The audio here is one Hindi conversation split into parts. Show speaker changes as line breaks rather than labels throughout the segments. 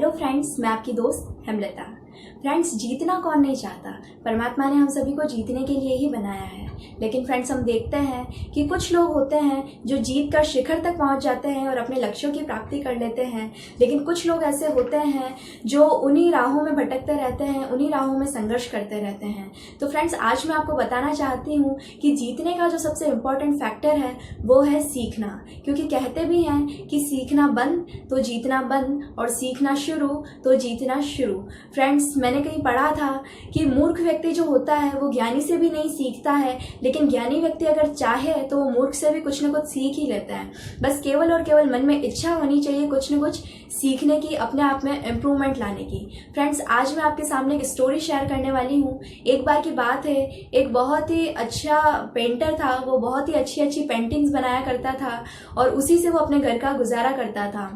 हेलो फ्रेंड्स, मैं आपकी दोस्त हेमलता। फ्रेंड्स, जीतना कौन नहीं चाहता। परमात्मा ने हम सभी को जीतने के लिए ही बनाया है। लेकिन फ्रेंड्स, हम देखते हैं कि कुछ लोग होते हैं जो जीत कर शिखर तक पहुंच जाते हैं और अपने लक्ष्यों की प्राप्ति कर लेते हैं। लेकिन कुछ लोग ऐसे होते हैं जो उन्हीं राहों में भटकते रहते हैं, उन्हीं राहों में संघर्ष करते रहते हैं। तो फ्रेंड्स, आज मैं आपको बताना चाहती हूँ कि जीतने का जो सबसे इम्पोर्टेंट फैक्टर है वो है सीखना। क्योंकि कहते भी हैं कि सीखना बंद तो जीतना बंद और सीखना शुरू तो जीतना शुरू। फ्रेंड्स, मैंने कहीं पढ़ा था कि मूर्ख व्यक्ति जो होता है वो ज्ञानी से भी नहीं सीखता है, लेकिन ज्ञानी व्यक्ति अगर चाहे तो वो मूर्ख से भी कुछ न कुछ सीख ही लेता है। बस केवल और केवल मन में इच्छा होनी चाहिए कुछ न कुछ सीखने की, अपने आप में इम्प्रूवमेंट लाने की। फ्रेंड्स, आज मैं आपके सामने एक स्टोरी शेयर करने वाली हूँ। एक बार की बात है, एक बहुत ही अच्छा पेंटर था। वो बहुत ही अच्छी अच्छी पेंटिंग्स बनाया करता था और उसी से वो अपने घर का गुजारा करता था।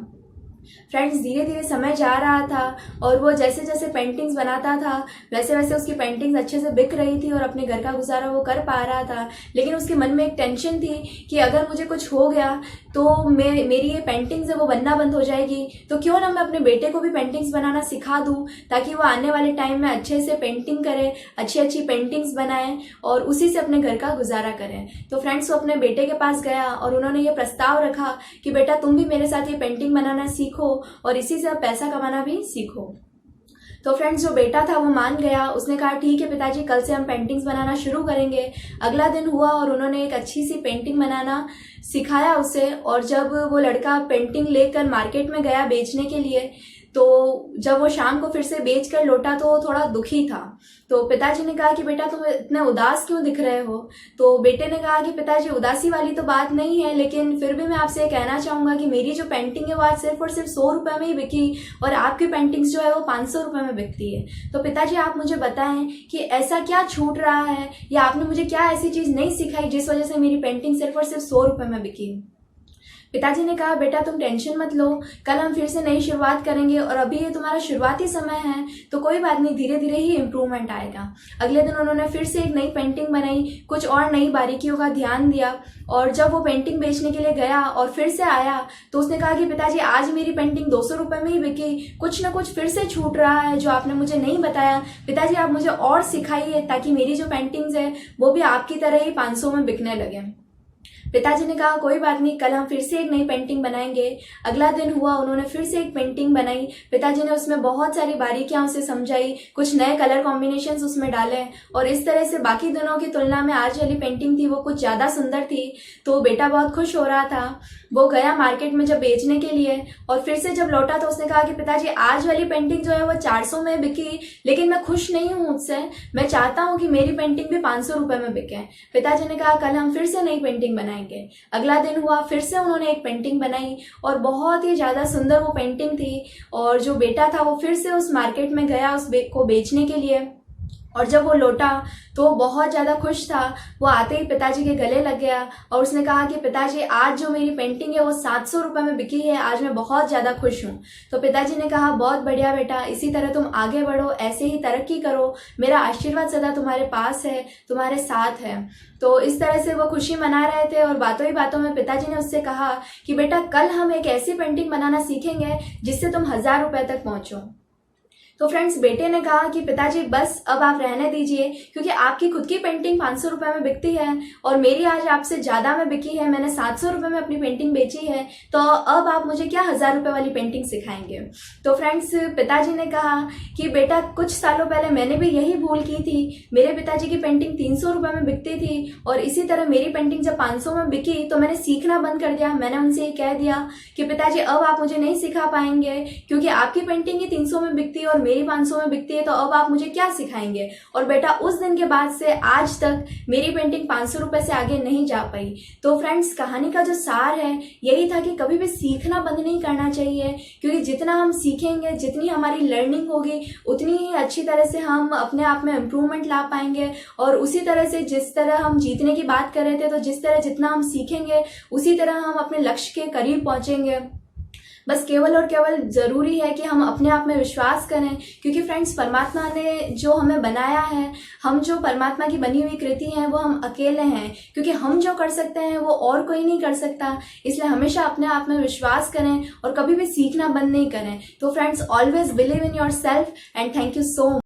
फ्रेंड्स, धीरे धीरे समय जा रहा था और वो जैसे जैसे पेंटिंग्स बनाता था वैसे वैसे उसकी पेंटिंग्स अच्छे से बिक रही थी और अपने घर का गुजारा वो कर पा रहा था। लेकिन उसके मन में एक टेंशन थी कि अगर मुझे कुछ हो गया तो मेरी ये पेंटिंग्स है वो बनना बंद हो जाएगी। तो क्यों ना मैं अपने बेटे को भी पेंटिंग्स बनाना सिखा दूँ, ताकि वो आने वाले टाइम में अच्छे से पेंटिंग करे, अच्छी अच्छी पेंटिंग्स बनाए और उसी से अपने घर का गुजारा करें। तो फ्रेंड्स, वो अपने बेटे के पास गया और उन्होंने ये प्रस्ताव रखा कि बेटा, तुम भी मेरे साथ ये पेंटिंग बनाना सीखो और इसी से आप पैसा कमाना भी सीखो। तो फ्रेंड्स, जो बेटा था वो मान गया। उसने कहा, ठीक है पिताजी, कल से हम पेंटिंग्स बनाना शुरू करेंगे। अगला दिन हुआ और उन्होंने एक अच्छी सी पेंटिंग बनाना सिखाया उसे। और जब वो लड़का पेंटिंग लेकर मार्केट में गया बेचने के लिए, तो जब वो शाम को फिर से बेच कर लौटा तो वो थोड़ा दुखी था। तो पिताजी ने कहा कि बेटा, तुम इतने उदास क्यों दिख रहे हो। तो बेटे ने कहा कि पिताजी, उदासी वाली तो बात नहीं है, लेकिन फिर भी मैं आपसे कहना चाहूँगा कि मेरी जो पेंटिंग है वो आज सिर्फ और सिर्फ 100 रुपये में ही बिकी और आपकी पेंटिंग्स जो है वो 500 रुपये में बिकती है। तो पिताजी, आप मुझे बताएं कि ऐसा क्या छूट रहा है या आपने मुझे क्या ऐसी चीज़ नहीं सिखाई जिस वजह से मेरी पेंटिंग सिर्फ और सिर्फ 100 रुपये में बिकी। पिताजी ने कहा, बेटा तुम टेंशन मत लो, कल हम फिर से नई शुरुआत करेंगे और अभी ये तुम्हारा शुरुआती समय है तो कोई बात नहीं, धीरे धीरे ही इम्प्रूवमेंट आएगा। अगले दिन उन्होंने फिर से एक नई पेंटिंग बनाई, कुछ और नई बारीकियों का ध्यान दिया। और जब वो पेंटिंग बेचने के लिए गया और फिर से आया तो उसने कहा कि पिताजी, आज मेरी पेंटिंग 200 रुपये में ही बिकी, कुछ ना कुछ फिर से छूट रहा है जो आपने मुझे नहीं बताया। पिताजी, आप मुझे और सिखाइए ताकि मेरी जो पेंटिंग्स है वो भी आपकी तरह ही 500 में बिकने लगे। पिताजी ने कहा, कोई बात नहीं, कल हम फिर से एक नई पेंटिंग बनाएंगे। अगला दिन हुआ, उन्होंने फिर से एक पेंटिंग बनाई। पिताजी ने उसमें बहुत सारी बारीकियां उसे समझाई, कुछ नए कलर कॉम्बिनेशंस उसमें डाले और इस तरह से बाकी दिनों की तुलना में आज वाली पेंटिंग थी वो कुछ ज़्यादा सुंदर थी। तो बेटा बहुत खुश हो रहा था। वो गया मार्केट में जब बेचने के लिए और फिर से जब लौटा तो उसने कहा कि पिताजी, आज वाली पेंटिंग जो है वो 400 में बिकी, लेकिन मैं खुश नहीं हूँ उससे। मैं चाहता हूँ कि मेरी पेंटिंग भी 500 रुपये में बिके। पिताजी ने कहा, कल हम फिर से नई पेंटिंग बनाएंगे। अगला दिन हुआ, फिर से उन्होंने एक पेंटिंग बनाई और बहुत ही ज्यादा सुंदर वो पेंटिंग थी। और जो बेटा था वो फिर से उस मार्केट में गया को बेचने के लिए और जब वो लौटा तो वो बहुत ज़्यादा खुश था। वो आते ही पिताजी के गले लग गया और उसने कहा कि पिताजी, आज जो मेरी पेंटिंग है वो 700 रुपये में बिकी है, आज मैं बहुत ज़्यादा खुश हूँ। तो पिताजी ने कहा, बहुत बढ़िया बेटा, इसी तरह तुम आगे बढ़ो, ऐसे ही तरक्की करो, मेरा आशीर्वाद सदा तुम्हारे पास है, तुम्हारे साथ है। तो इस तरह से वो खुशी मना रहे थे और बातों ही बातों में पिताजी ने उससे कहा कि बेटा, कल हम एक ऐसी पेंटिंग बनाना सीखेंगे जिससे तुम 1000 रुपये तक पहुँचो। तो फ्रेंड्स, बेटे ने कहा कि पिताजी, बस अब आप रहने दीजिए, क्योंकि आपकी खुद की पेंटिंग 500 रुपये में बिकती है और मेरी आज आपसे ज़्यादा में बिकी है। मैंने 700 रुपये में अपनी पेंटिंग बेची है, तो अब आप मुझे क्या 1000 रुपये वाली पेंटिंग सिखाएंगे। तो फ्रेंड्स, पिताजी ने कहा कि बेटा, कुछ सालों पहले मैंने भी यही भूल की थी। मेरे पिताजी की पेंटिंग 300 रुपये में बिकती थी और इसी तरह मेरी पेंटिंग जब 500 में बिकी तो मैंने सीखना बंद कर दिया। मैंने उनसे ये कह दिया कि पिताजी, अब आप मुझे नहीं सिखा पाएंगे, क्योंकि आपकी पेंटिंग ही 300 में बिकती है और मेरी 500 में बिकती है, तो अब आप मुझे क्या सिखाएंगे। और बेटा, उस दिन के बाद से आज तक मेरी पेंटिंग 500 रुपये से आगे नहीं जा पाई। तो फ्रेंड्स, कहानी का जो सार है यही था कि कभी भी सीखना बंद नहीं करना चाहिए, क्योंकि जितना हम सीखेंगे, जितनी हमारी लर्निंग होगी, उतनी ही अच्छी तरह से हम अपने आप में इम्प्रूवमेंट ला पाएंगे। और उसी तरह से जिस तरह हम जीतने की बात कर रहे थे, तो जिस तरह जितना हम सीखेंगे उसी तरह हम अपने लक्ष्य के करीब पहुंचेंगे। बस केवल और केवल ज़रूरी है कि हम अपने आप में विश्वास करें, क्योंकि फ्रेंड्स परमात्मा ने जो हमें बनाया है, हम जो परमात्मा की बनी हुई कृति हैं, वो हम अकेले हैं, क्योंकि हम जो कर सकते हैं वो और कोई नहीं कर सकता। इसलिए हमेशा अपने आप में विश्वास करें और कभी भी सीखना बंद नहीं करें। तो friends, always believe in your self and thank you so much.